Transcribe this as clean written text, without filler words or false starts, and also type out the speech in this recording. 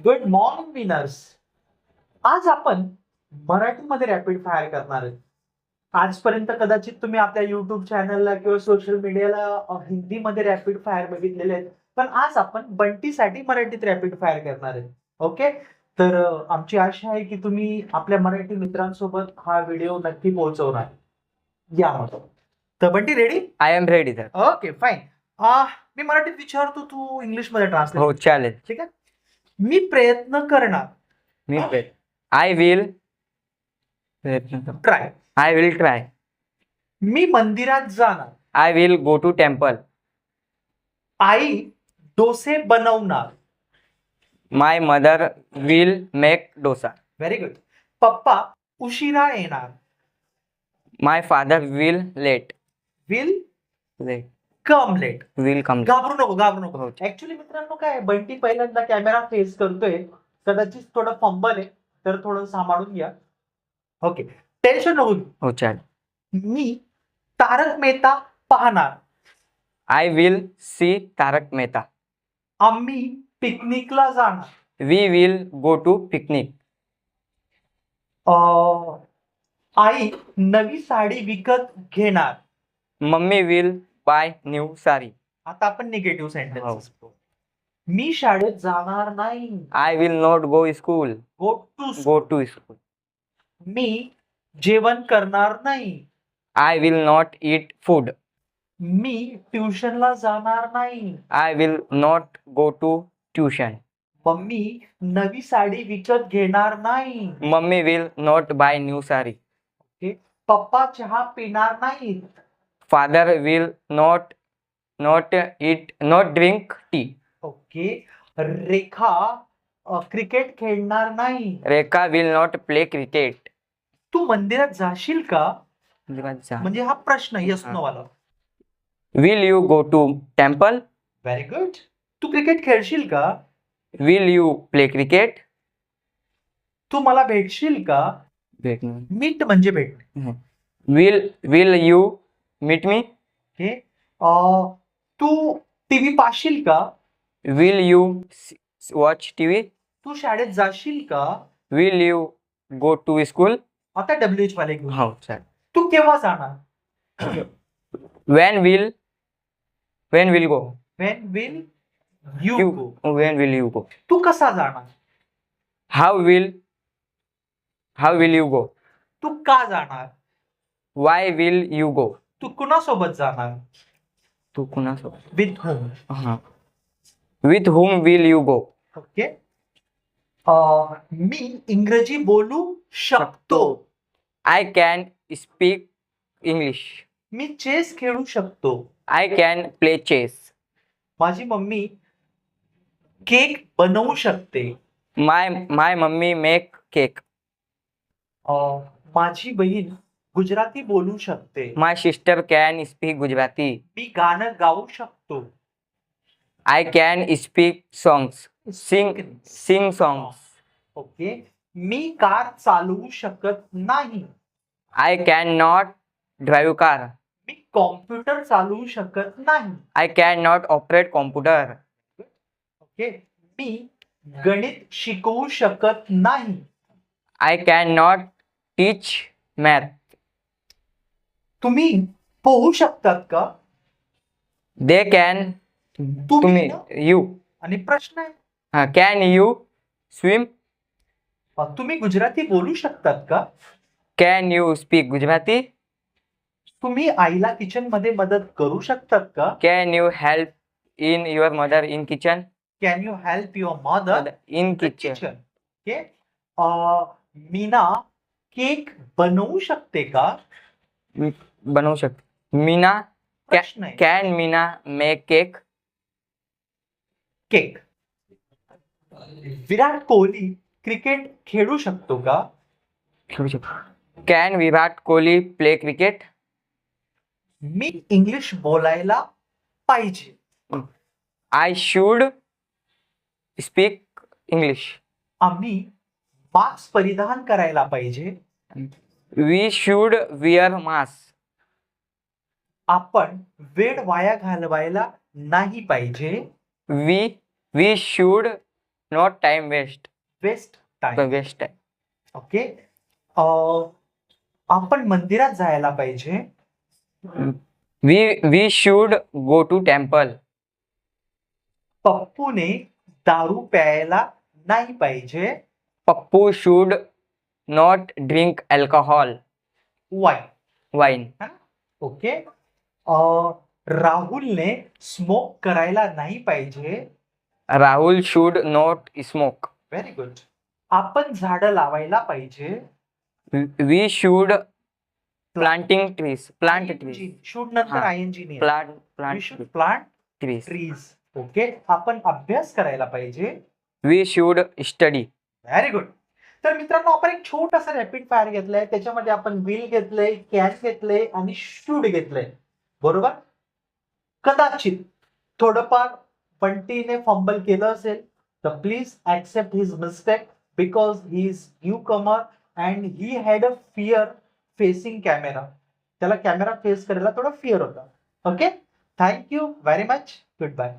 Good morning winners. आज आपण मराठीमध्ये रॅपिड फायर करणार आहे. आजपर्यंत कदाचित तुम्ही आपल्या युट्यूब चॅनलला किंवा सोशल मीडियाला हिंदीमध्ये रॅपिड फायर बघितलेले आहेत, पण आज आपण बंटीसाठी मराठीत रॅपिड फायर करणार आहे. ओके, तर आमची आशा आहे की तुम्ही आपल्या मराठी मित्रांसोबत हा व्हिडिओ नक्की पोहोचवणार. या मग. तर Bunty ready? I am ready sir. Okay fine. मी मराठीत विचारतो, तू इंग्लिशमध्ये हो ट्रान्सलेट. चालेल. ठीक आहे. मी प्रयत्न करणार. मी I will try. I will try. मी मंदिरात जाणार. I will go to temple. आई डोसे बनवणार. My mother will make dosa. Very good. पप्पा उशिरा येणार. My father will late. Will late come late. Will come. घाबरू नको, घाबरू नको. हो. ऍक्च्युली मित्रांनो, काय बंटी पहिल्यांदा कॅमेरा फेस करतोय, कदाचित थोडं फंबल आहे, तर थोडं सांभाळून घ्या. ओके, टेन्शन नको घेऊ. हो चालेल. मी तारक मेहता पाहणार. I will see Tarak Mehta. आम्ही पिकनिकला जाणार. We will go to picnic. आई नवी साडी विकत घेणार. Mummy will buy new sari. आता आपण निगेटिव्ह सेंटेन्स. मी शाळेत जाणार नाही. I will not go school. Go to. Go to school. मी जेवण करणार नाही. I will not eat food. मी ट्युशनला जाणार नाही. I will not go to tuition. Mummy नवी साडी विकत घेणार नाही. Mummy will not buy new sari. पप्पा चहा पिणार नाहीत. Father will not drink tea. Okay. Rekha cricket खेळणार नाही. Rekha will not play cricket. तू मंदिरात जाशील का? म्हणजे हा प्रश्न यस नो वाला. Will you go to temple. Very good. तू क्रिकेट खेळशील का? Will you play cricket. तू मला भेटशील का? मीट म्हणजे भेटणे. Will you meet me. Okay. तू टीव्ही पाहशील का? Will you watch TV. तू शाळेत जाशील का? Will you go to school. आता WH वाले घेऊ. हो चालेल. तू केव्हा जाणार? When will go. When will you go? When will you go? तू कसा जाणार? How will you go? तू का जाणार? Why will you go? तू कुणासोबत जाणार? तू कुणासोबत? With whom? With whom will you go? Okay. मी इंग्रजी बोलू शकतो. I can speak English. मी चेस खेळू शकतो. I can play chess. माझी मम्मी केक बनवू शकते. My mummy make cake. माझी बहीण गुजराती बोलू शकते. My sister can speak Gujarati. मी गाणं गाऊ शकतो. I can speak songs. Sing songs. Okay. मी कार चालवू शकत नाही. I cannot drive car. मी कॉम्प्युटर चालवू शकत नाही. I cannot operate computer. Okay. मी गणित शिकवू शकत नाही. I cannot teach math. तुम्ही पोहू शकतात का? They can. तुम्ही ना? You. आणि प्रश्न आहे, Can you swim? तुम्ही गुजराती बोलू शकतात का? Can you speak Gujarati? तुम्ही आईला किचन मध्ये मदत करू शकतात का? Can you help in your mother in kitchen? Can you help your mother In the kitchen. Kitchen? Okay. Meena cake बनवू शकते का? बनवू शकते. मीना प्रश्न आहे. can Meena make cake? Cake. Virat Kohli cricket खेळू शकतो का? खेळू शकतो. Can Virat Kohli play cricket? Me English बोलायला पाहिजे. I should speak English. आम्ही मास्क परिधान करायला पाहिजे. We should wear mask. आपण वेळ वाया घालवायला नाही पाहिजे. We should not time waste waste time. Waste time. Okay. आपण मंदिरात जायला पाहिजे. We should go to temple. पप्पूने दारू प्यायला नाही पाहिजे. Pappu should not drink alcohol. Wine. Wine. Okay. राहुलने स्मोक करायला नाही पाहिजे. Rahul should not smoke. Very good. आपण झाडं लावायला पाहिजे. We should planting trees. Plant trees. Should नंतर हा. ING नाही. Plant we plant should plant trees. Trees. Okay. आपण अभ्यास करायला पाहिजे. We should study. Very good. तर मित्रांनो, आपण एक छोटासा रॅपिड फायर घेतलाय. त्याच्यामध्ये आपण विल घेतलंय, कॅन घेतलंय आणि शूड घेतलंय. बरोबर. कदाचित थोडंफार बंटीने फंबल केलं असेल तर please accept his mistake, because he is newcomer and he had a fear facing camera. त्याला कॅमेरा फेस करायला थोडं फिअर होता. Okay. Thank you very much. Good bye.